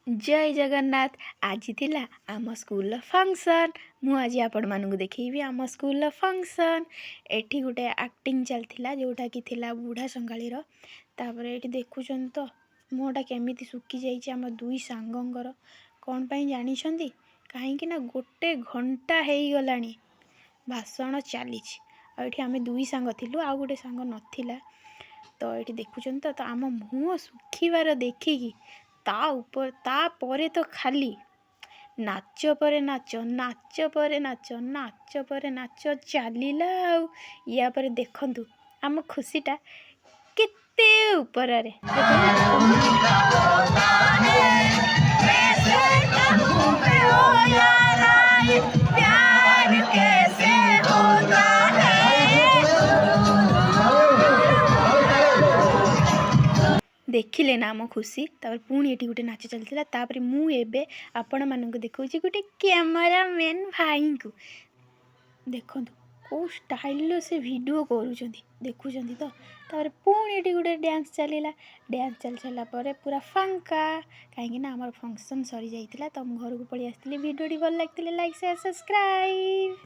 जय जगन्नाथ। आज थिला आम स्कूल फंक्शन। मु आज आपण मानू देखी आम स्कूल फंक्शन। एठी गोटे एक्टिंग चलता जोटा कि थिला बुढ़ा संगाली तापर ये देखुं तो मुहटा केमिति सुखी जाइए आम दुई सांगंकर कौन पाई जानी कहीं गोटे घंटा हो गला भाषण चली आम दुई सांग थिलु आ गोटे सांग नथिला तो ये देखुं तो आम मुँह सुखिबार देखिकी तापर तो खाली नाच पर नाच नाच पर नाच नाच पर नाच चलला या पर देखंतु आम खुशीटा केते ऊपर रे देखिले ना आम खुशी तापर पुणी ये गोटे नाच चलता तापर मुझे आपण मानक देखा गोटे कैमरामैन भाई को देखो कौ स्टाइल से वीडियो करुँच देखुं तो तापर पुणी ये गोटे डांस चलला डांस चल सारा पूरा फांका कहीं आम फंक्शन सरी जाइए तो घर को पलि आसती वीडियो भल लगी लाइक शेयर सब्सक्राइब।